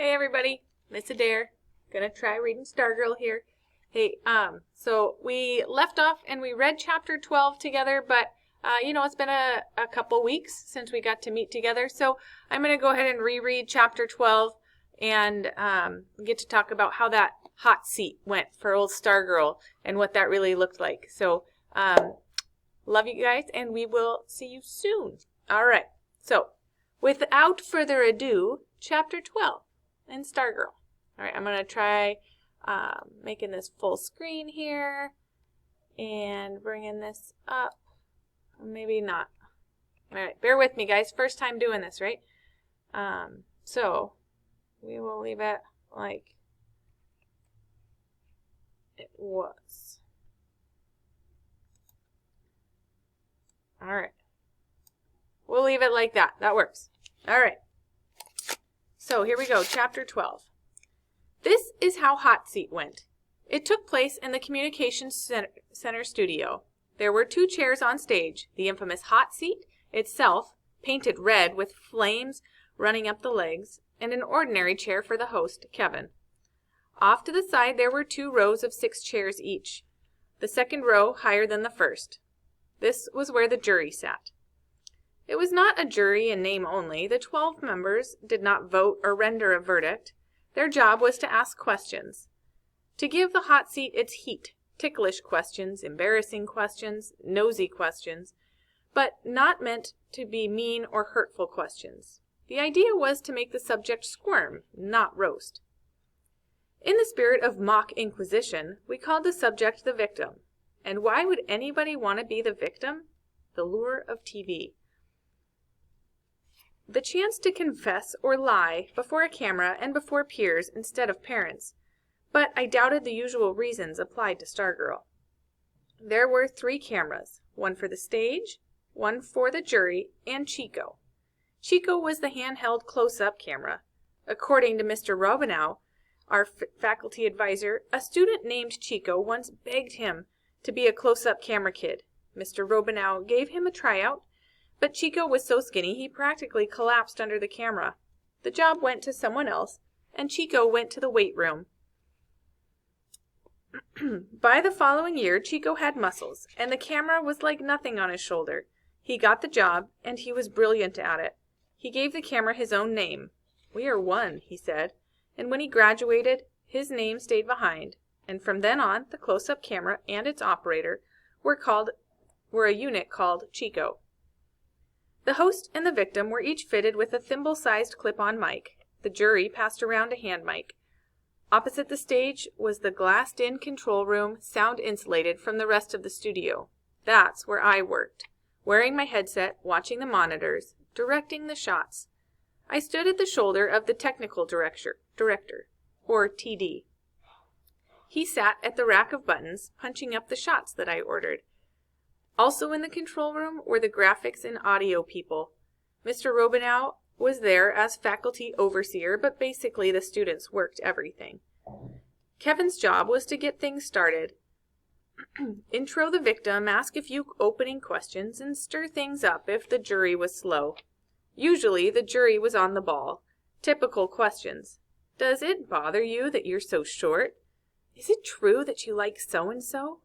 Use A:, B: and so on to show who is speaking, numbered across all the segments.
A: Hey everybody, Miss Adair. Gonna try reading Stargirl here. Hey, so we left off and we read chapter 12 together, but it's been a couple weeks since we got to meet together, so I'm gonna go ahead and reread chapter 12 and get to talk about how that hot seat went for old Stargirl and what that really looked like. So, love you guys, and we will see you soon. All right, so without further ado, chapter 12. And Stargirl. All right, I'm going to try making this full screen here and bringing this up. Maybe not. All right, bear with me, guys. First time doing this, right? So we will leave it like it was. All right. We'll leave it like that. That works. All right. So here we go, chapter 12. This is how Hot Seat went. It took place in the Communications Center studio. There were 2 chairs on stage, the infamous Hot Seat itself, painted red with flames running up the legs, and an ordinary chair for the host, Kevin. Off to the side there were 2 rows of 6 chairs each, the second row higher than the first. This was where the jury sat. It was not a jury in name only. The 12 members did not vote or render a verdict. Their job was to ask questions, to give the hot seat its heat, ticklish questions, embarrassing questions, nosy questions, but not meant to be mean or hurtful questions. The idea was to make the subject squirm, not roast. In the spirit of mock inquisition, we called the subject the victim. And why would anybody want to be the victim? The lure of TV. The chance to confess or lie before a camera and before peers instead of parents, but I doubted the usual reasons applied to Stargirl. There were 3 cameras, one for the stage, one for the jury, and Chico. Chico was the handheld close-up camera. According to Mr. Robineau, our faculty advisor, a student named Chico once begged him to be a close-up camera kid. Mr. Robineau gave him a tryout, but Chico was so skinny he practically collapsed under the camera. The job went to someone else, and Chico went to the weight room. By the following year, Chico had muscles, and the camera was like nothing on his shoulder. He got the job, and he was brilliant at it. He gave the camera his own name. "We are one," he said, and when he graduated, his name stayed behind, and from then on, the close-up camera and its operator were a unit called Chico. The host and the victim were each fitted with a thimble-sized clip-on mic. The jury passed around a hand mic. Opposite the stage was the glassed-in control room, sound-insulated from the rest of the studio. That's where I worked, wearing my headset, watching the monitors, directing the shots. I stood at the shoulder of the technical director, or TD. He sat at the rack of buttons, punching up the shots that I ordered. Also in the control room were the graphics and audio people. Mr. Robineau was there as faculty overseer, but basically the students worked everything. Kevin's job was to get things started, intro the victim, ask a few opening questions, and stir things up if the jury was slow. Usually the jury was on the ball. Typical questions. Does it bother you that you're so short? Is it true that you like so-and-so?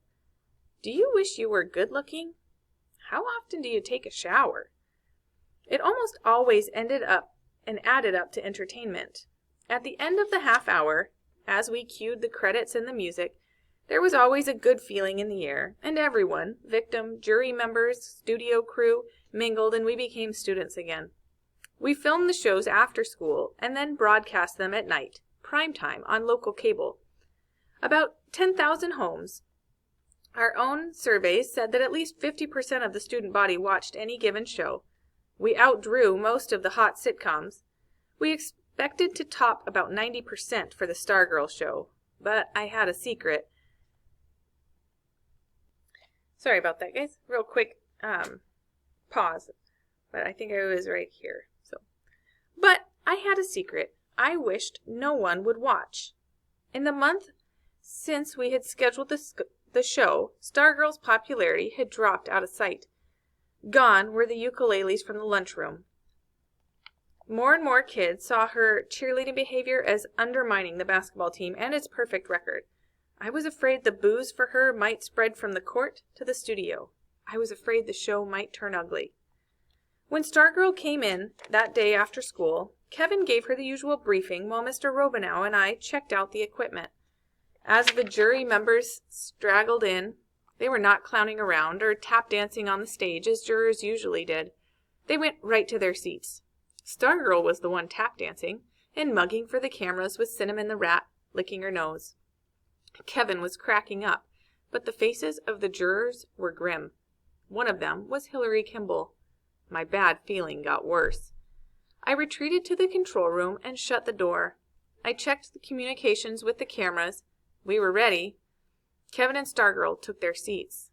A: Do you wish you were good-looking? How often do you take a shower? It almost always ended up and added up to entertainment. At the end of the half hour, as we cued the credits and the music, there was always a good feeling in the air, and everyone, victim, jury members, studio crew, mingled, and we became students again. We filmed the shows after school and then broadcast them at night, prime time, on local cable. About 10,000 homes. Our own surveys said that at least 50% of the student body watched any given show. We outdrew most of the hot sitcoms. We expected to top about 90% for the Stargirl show, but I had a secret. Sorry about that, guys. Real quick pause, but I think I was right here. But I had a secret. I wished no one would watch. In the month since we had scheduled the show, Stargirl's popularity had dropped out of sight. Gone were the ukuleles from the lunchroom. More and more kids saw her cheerleading behavior as undermining the basketball team and its perfect record. I was afraid the boos for her might spread from the court to the studio. I was afraid the show might turn ugly. When Stargirl came in that day after school, Kevin gave her the usual briefing while Mr. Robinow and I checked out the equipment. As the jury members straggled in, they were not clowning around or tap dancing on the stage as jurors usually did. They went right to their seats. Stargirl was the one tap dancing and mugging for the cameras with Cinnamon the rat licking her nose. Kevin was cracking up, but the faces of the jurors were grim. One of them was Hillary Kimball. My bad feeling got worse. I retreated to the control room and shut the door. I checked the communications with the cameras. We were ready. Kevin and Stargirl took their seats.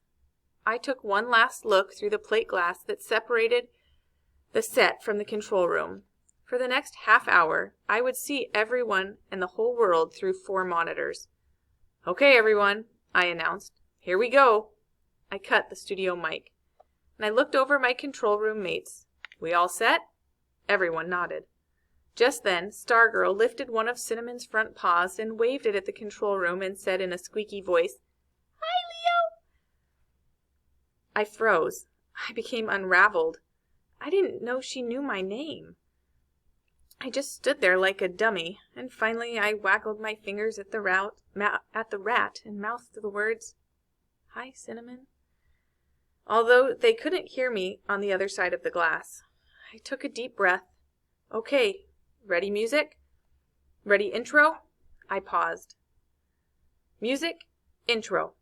A: I took one last look through the plate glass that separated the set from the control room. For the next half hour, I would see everyone and the whole world through 4 monitors. "Okay, everyone," I announced. "Here we go." I cut the studio mic, and I looked over my control room mates. "We all set?" Everyone nodded. Just then, Stargirl lifted one of Cinnamon's front paws and waved it at the control room and said in a squeaky voice, "Hi, Leo." I froze. I became unraveled. I didn't know she knew my name. I just stood there like a dummy, and finally I waggled my fingers at the rat and mouthed the words, "Hi, Cinnamon." Although they couldn't hear me on the other side of the glass. I took a deep breath. "Okay, ready music? Ready intro?" I paused. Music, intro.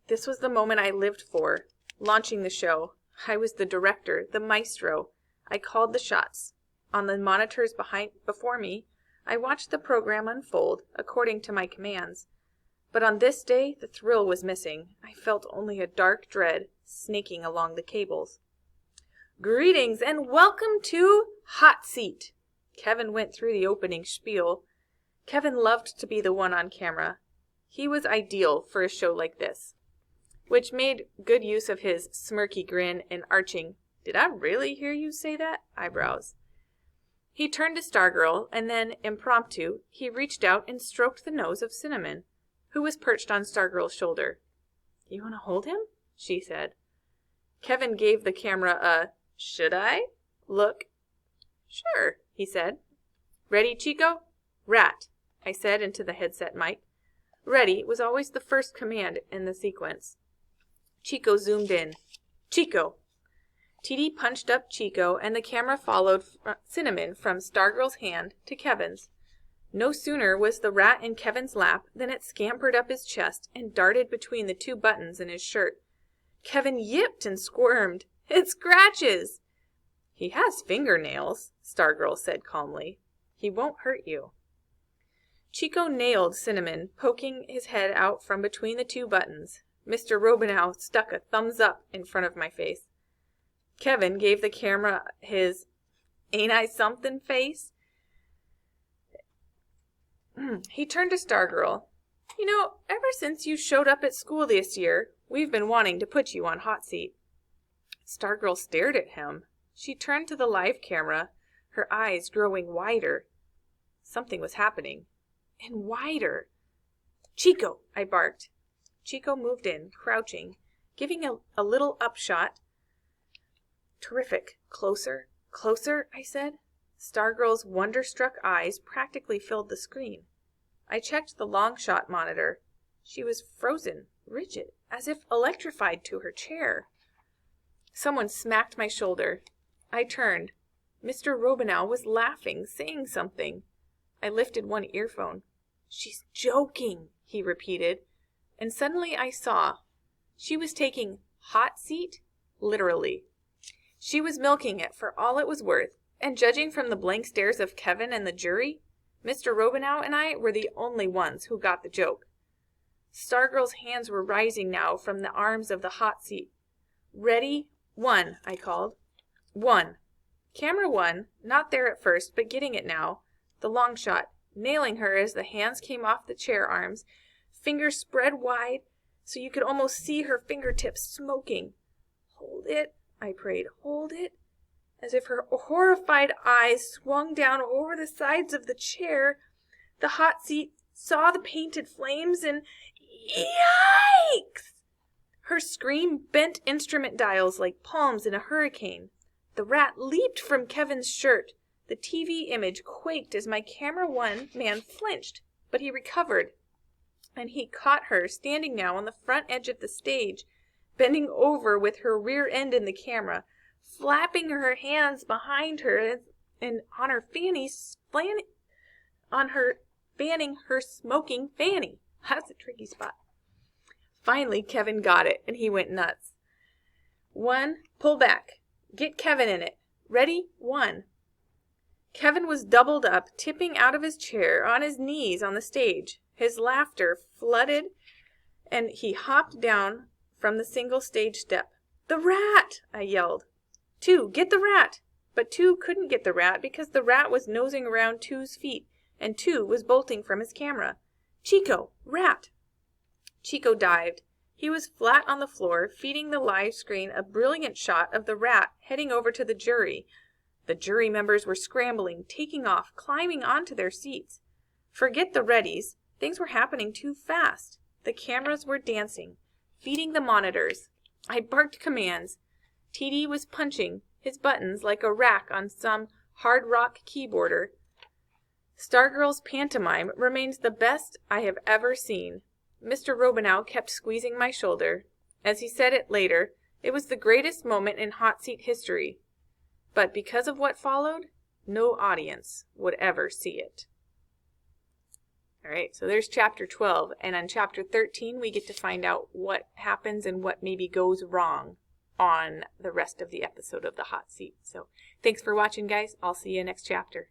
A: This was the moment I lived for, launching the show. I was the director, the maestro. I called the shots. On the monitors before me, I watched the program unfold according to my commands. But on this day, the thrill was missing. I felt only a dark dread snaking along the cables. "Greetings and welcome to Hot Seat." Kevin went through the opening spiel. Kevin loved to be the one on camera. He was ideal for a show like this, which made good use of his smirky grin and arching, "Did I really hear you say that?" eyebrows. He turned to Stargirl, and then, impromptu, he reached out and stroked the nose of Cinnamon, who was perched on Stargirl's shoulder. "You want to hold him?" she said. Kevin gave the camera a, "Should I?" look. "Sure," he said. "Ready, Chico?" "Rat," I said into the headset mic. "Ready" was always the first command in the sequence. Chico zoomed in. "Chico." TD punched up Chico, and the camera followed Cinnamon from Stargirl's hand to Kevin's. No sooner was the rat in Kevin's lap than it scampered up his chest and darted between the 2 buttons in his shirt. Kevin yipped and squirmed. "It scratches!" "He has fingernails," Stargirl said calmly. "He won't hurt you." Chico nailed Cinnamon, poking his head out from between the 2 buttons. Mr. Robinow stuck a thumbs up in front of my face. Kevin gave the camera his "ain't I something" face. He turned to Stargirl. "You know, ever since you showed up at school this year, we've been wanting to put you on Hot Seat." Stargirl stared at him. She turned to the live camera, her eyes growing wider. Something was happening. And wider. "Chico!" I barked. Chico moved in, crouching, giving a little upshot. "Terrific. Closer, closer," I said. Stargirl's wonder-struck eyes practically filled the screen. I checked the long-shot monitor. She was frozen, rigid, as if electrified to her chair. Someone smacked my shoulder. I turned. Mr. Robinow was laughing, saying something. I lifted one earphone. "She's joking," he repeated. And suddenly I saw. She was taking Hot Seat literally. She was milking it for all it was worth, and judging from the blank stares of Kevin and the jury, Mr. Robinow and I were the only ones who got the joke. Stargirl's hands were rising now from the arms of the Hot Seat. "Ready? 1, I called. 1. Camera 1, not there at first, but getting it now. The long shot, nailing her as the hands came off the chair arms, fingers spread wide so you could almost see her fingertips smoking. "Hold it," I prayed. "Hold it." As if her horrified eyes swung down over the sides of the chair, the hot seat saw the painted flames and yikes! Her scream bent instrument dials like palms in a hurricane. The rat leaped from Kevin's shirt. The TV image quaked as my camera one man flinched, but he recovered, and he caught her standing now on the front edge of the stage, bending over with her rear end in the camera, flapping her hands behind her and on her fanning her smoking fanny. That's a tricky spot. Finally, Kevin got it, and he went nuts. 1, pull back. Get Kevin in it. Ready? 1. Kevin was doubled up, tipping out of his chair on his knees on the stage. His laughter flooded, and he hopped down from the single stage step. The rat! I yelled. 2, get the rat! But 2 couldn't get the rat because the rat was nosing around 2's feet, and 2 was bolting from his camera. Chico, rat! Chico dived. He was flat on the floor, feeding the live screen a brilliant shot of the rat heading over to the jury. The jury members were scrambling, taking off, climbing onto their seats. Forget the readies. Things were happening too fast. The cameras were dancing, feeding the monitors. I barked commands. TD was punching his buttons like a rack on some hard rock keyboarder. Stargirl's pantomime remains the best I have ever seen. Mr. Robinow kept squeezing my shoulder. As he said it later, it was the greatest moment in hot seat history. But because of what followed, no audience would ever see it. All right, so there's chapter 12. And on chapter 13, we get to find out what happens and what maybe goes wrong on the rest of the episode of the hot seat. So thanks for watching, guys. I'll see you next chapter.